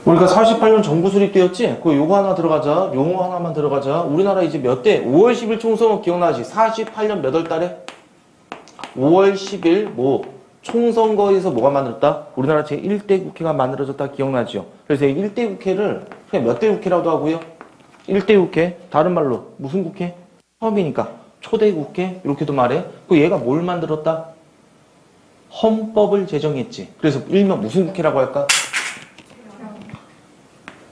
우리가 48년 정부 수립되었지? 요거 하나 들어가자. 용어 하나만 들어가자. 우리나라 이제 몇 대? 5월 10일 총선 기억나지? 48년 몇 월 달에? 5월 10일 총선거에서 뭐가 만들었다? 우리나라 제1대 국회가 만들어졌다 기억나죠? 그래서 이 1대 국회를 그냥 몇 대 국회라도 하고요. 1대 국회, 다른 말로 무슨 국회? 처음이니까 초대 국회 이렇게도 말해. 얘가 뭘 만들었다? 헌법을 제정했지. 그래서 일명 무슨 국회라고 할까?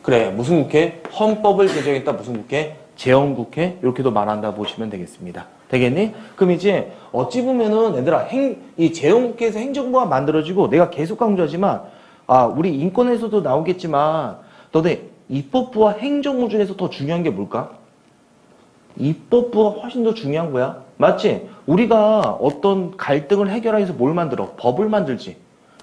그래, 무슨 국회? 헌법을 제정했다. 무슨 국회? 재헌국회 이렇게도 말한다 보시면 되겠습니다. 되겠니? 그럼 이제 어찌 보면은 얘들아 이 재헌국회에서 행정부가 만들어지고 내가 계속 강조하지만 우리 인권에서도 나오겠지만 너네 입법부와 행정부 중에서 더 중요한 게 뭘까? 입법부가 훨씬 더 중요한 거야. 맞지? 우리가 어떤 갈등을 해결하기 위해서 뭘 만들어? 법을 만들지.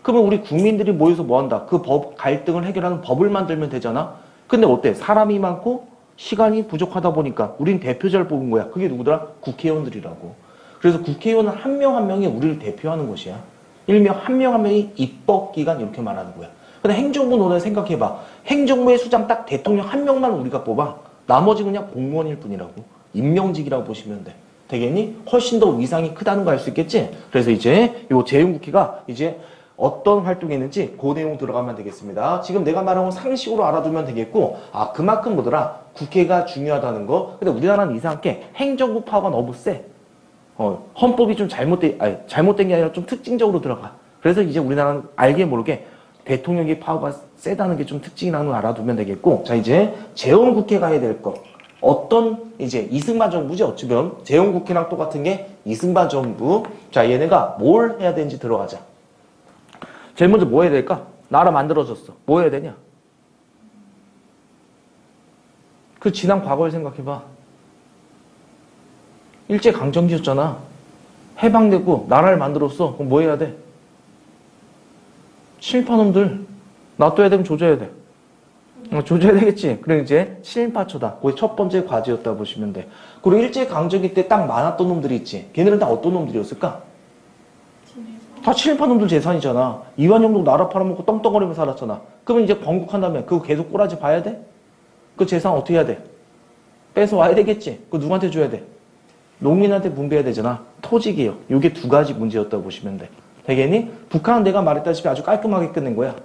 그러면 우리 국민들이 모여서 뭐 한다? 그 갈등을 해결하는 법을 만들면 되잖아? 근데 어때? 사람이 많고 시간이 부족하다 보니까 우린 대표자를 뽑은 거야. 그게 누구더라? 국회의원들이라고. 그래서 국회의원은 한 명 한 명이 우리를 대표하는 것이야. 일명 한 명 한 명이 입법기관 이렇게 말하는 거야. 근데 행정부 너네 생각해봐. 행정부의 수장 딱 대통령 한 명만 우리가 뽑아. 나머지 그냥 공무원일 뿐이라고. 임명직이라고 보시면 돼. 되겠니? 훨씬 더 위상이 크다는 거 알 수 있겠지? 그래서 이제 요 재헌국회가 이제 어떤 활동이 있는지 그 내용 들어가면 되겠습니다. 지금 내가 말한 건 상식으로 알아두면 되겠고 그만큼 뭐더라? 국회가 중요하다는 거. 근데 우리나라는 이상하게 행정부 파워가 너무 세. 헌법이 좀 잘못된 게 아니라 좀 특징적으로 들어가. 그래서 이제 우리나라는 알게 모르게 대통령의 파워가 세다는 게 좀 특징이라는 걸 알아두면 되겠고 자 이제 재헌국회가 해야 될 거. 어떤 이제 이승만 정부지 어찌 보면 재헌국회랑 똑같은 게 이승만 정부. 자 얘네가 뭘 해야 되는지 들어가자. 제일 먼저 뭐 해야 될까? 나라 만들어졌어. 뭐 해야 되냐? 그 지난 과거를 생각해봐. 일제강점기였잖아. 해방되고 나라를 만들었어. 그럼 뭐 해야 돼? 친일파놈들 놔둬야 되면 조져야 돼. 조져야 되겠지. 그래 이제 친일파초다. 그게 첫 번째 과제였다 보시면 돼. 그리고 일제강점기 때 딱 많았던 놈들이 있지. 걔네는 다 어떤 놈들이었을까? 다 친일파 놈들 재산이잖아. 이완용도 나라 팔아먹고 떵떵거리며 살았잖아. 그러면 이제 건국한 다음에 그거 계속 꼬라지 봐야 돼? 그 재산 어떻게 해야 돼? 뺏어와야 되겠지. 그거 누구한테 줘야 돼? 농민한테 분배해야 되잖아. 토지개혁. 요게 두 가지 문제였다고 보시면 돼. 되겠니? 북한은 내가 말했다시피 아주 깔끔하게 끝낸 거야.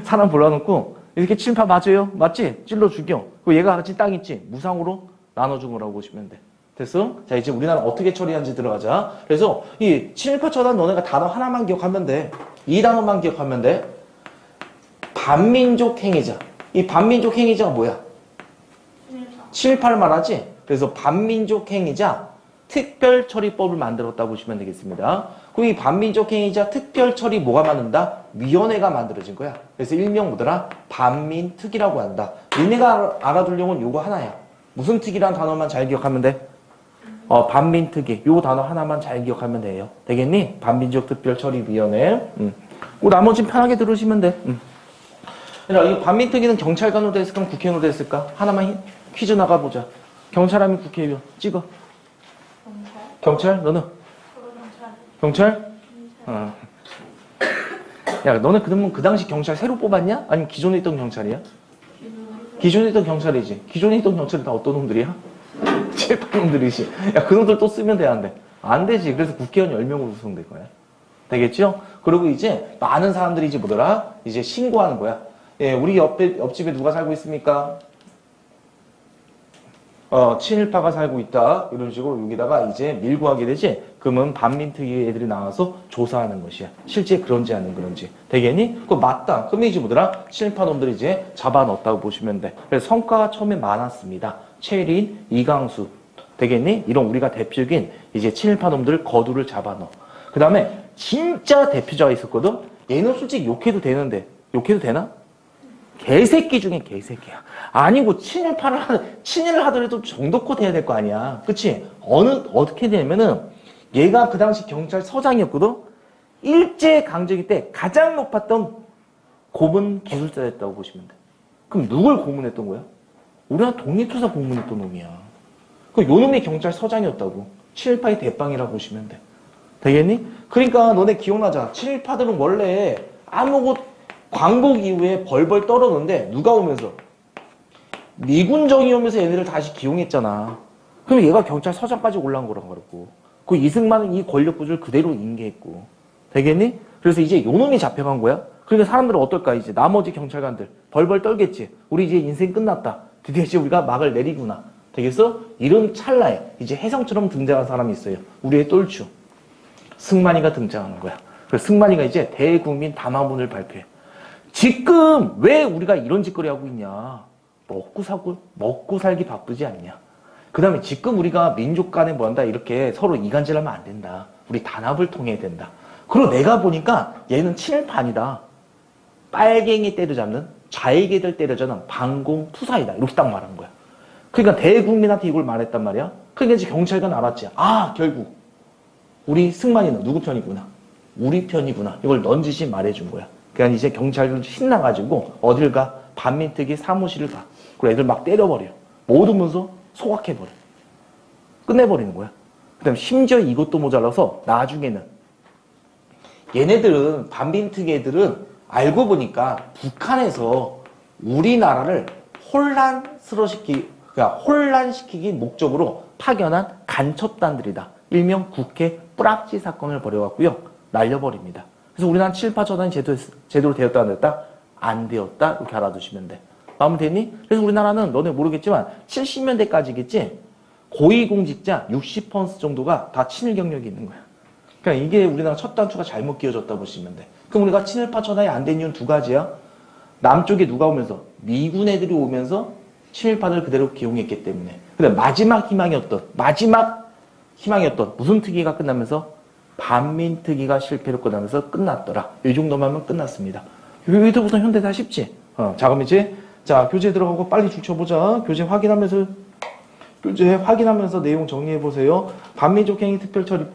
사람 불러놓고 이렇게 친일파 맞아요? 맞지? 찔러 죽여. 그리고 얘가 가진 땅 있지? 무상으로 나눠준 거라고 보시면 돼. 됐어? 자 이제 우리나라 어떻게 처리하는지 들어가자. 그래서 이 친일파 처단 너네가 단어 하나만 기억하면 돼. 이 단어만 기억하면 돼. 반민족 행위자. 이 반민족 행위자가 뭐야? 친일파를 말하지? 그래서 반민족 행위자 특별처리법을 만들었다 보시면 되겠습니다. 그리고 이 반민족 행위자 특별처리 뭐가 만든다? 위원회가 만들어진 거야. 그래서 일명 뭐더라? 반민특위라고 한다. 니네가 알아두려면 요거 하나야. 무슨 특위란 단어만 잘 기억하면 돼? 반민특위. 요 단어 하나만 잘 기억하면 돼요. 되겠니? 반민족 특별처리위원회. 그 나머지는 편하게 들으시면 돼. 그러니까 이 반민특위는 경찰관으로 됐을까? 국회의원으로 됐을까? 하나만 퀴즈 나가보자. 경찰하면 국회의원. 찍어. 경찰? 너는? 경찰? 야, 너네 그러면 그 당시 경찰 새로 뽑았냐? 아니면 기존에 있던 경찰이야? 기존에 있던 경찰이지. 기존에 있던 경찰이 다 어떤 놈들이야? 친일파 놈들이지. 야, 그 놈들 또 쓰면 돼, 안 돼? 안 되지. 그래서 국회의원 10명으로 구성될 거야. 되겠죠? 그리고 이제 많은 사람들이 이제 뭐더라? 이제 신고하는 거야. 예, 우리 옆집에 누가 살고 있습니까? 친일파가 살고 있다. 이런 식으로 여기다가 이제 밀고 하게 되지. 그러면 반민특위 애들이 나와서 조사하는 것이야. 실제 그런지 아닌 그런지. 되겠니? 그거 맞다. 그러면 이제 뭐더라? 친일파 놈들이 이제 잡아넣었다고 보시면 돼. 그래서 성과가 처음에 많았습니다. 최린, 이강수. 되겠니? 이런 우리가 대표적인 이제 친일파 놈들 거두를 잡아넣어. 그 다음에 진짜 대표자가 있었거든? 얘는 솔직히 욕해도 되는데. 욕해도 되나? 개새끼 중에 개새끼야. 아니고 친일을 하더라도 정도껏 해야 될 거 아니야. 그치? 어떻게 되냐면은 얘가 그 당시 경찰서장이었거든? 일제강점기 때 가장 높았던 고문 기술자였다고 보시면 돼. 그럼 누굴 고문했던 거야? 우리나라 독립투사 고문했던 놈이야. 그 요놈이 경찰서장이었다고. 친일파의 대빵이라고 보시면 돼. 되겠니? 그러니까 너네 기억나자. 친일파들은 원래 광복 이후에 벌벌 떨었는데 누가 오면서? 미군정이 오면서 얘네를 다시 기용했잖아. 그럼 얘가 경찰서장까지 올라온 거란 거라고. 그 이승만은 이 권력 구조를 그대로 인계했고. 되겠니? 그래서 이제 요놈이 잡혀간 거야. 그러니까 사람들은 어떨까? 이제 나머지 경찰관들 벌벌 떨겠지. 우리 이제 인생 끝났다. 드디어 이제 우리가 막을 내리구나. 되겠어? 이런 찰나에 이제 혜성처럼 등장한 사람이 있어요. 우리의 똘추. 승만이가 등장하는 거야. 그래서 승만이가 이제 대국민 담화문을 발표해. 지금 왜 우리가 이런 짓거리 하고 있냐? 먹고 살기 바쁘지 않냐? 그 다음에 지금 우리가 민족 간에 뭐한다? 이렇게 서로 이간질하면 안 된다. 우리 단합을 통해야 된다. 그리고 내가 보니까 얘는 친일판이다. 빨갱이 때려잡는, 좌익애들 때려잡는 반공투사이다. 이렇게 딱 말한 거야. 그러니까 대국민한테 이걸 말했단 말이야. 그러니까 이제 경찰관 알았지. 아, 결국 우리 승만이는 누구 편이구나. 우리 편이구나. 이걸 넌지시 말해준 거야. 그러니까 이제 경찰은 신나가지고 어딜 가? 반민특위 사무실을 가. 그리고 애들 막 때려버려. 모든 문서 소각해버려. 끝내버리는 거야. 그 다음에 심지어 이것도 모자라서 나중에는 얘네들은 반민특위 애들은 알고 보니까 북한에서 우리나라를 혼란시키기 목적으로 파견한 간첩단들이다. 일명 국회 뿌락지 사건을 벌여갖고요. 날려버립니다. 그래서 우리나라는 친일파 처단이 제대로 되었다 안 되었다? 안 되었다. 이렇게 알아두시면 돼. 마무리됐니? 그래서 우리나라는 너네 모르겠지만 70년대까지겠지? 고위공직자 60% 정도가 다 친일 경력이 있는 거야. 그러니까 이게 우리나라 첫 단추가 잘못 끼워졌다 보시면 돼. 그럼 우리가 친일파 처단이 안 된 이유는 두 가지야. 남쪽에 누가 오면서? 미군 애들이 오면서 친일파를 그대로 기용했기 때문에. 근데 마지막 희망이었던 무슨 특위가 끝나면서? 반민특위가 실패로 끝나면서 끝났더라. 이 정도만 하면 끝났습니다. 여기서부터 현대 다 쉽지? 자, 그럼 이제 교재 들어가고 빨리 줄쳐보자. 교재 확인하면서 내용 정리해보세요. 반민족행위 특별처리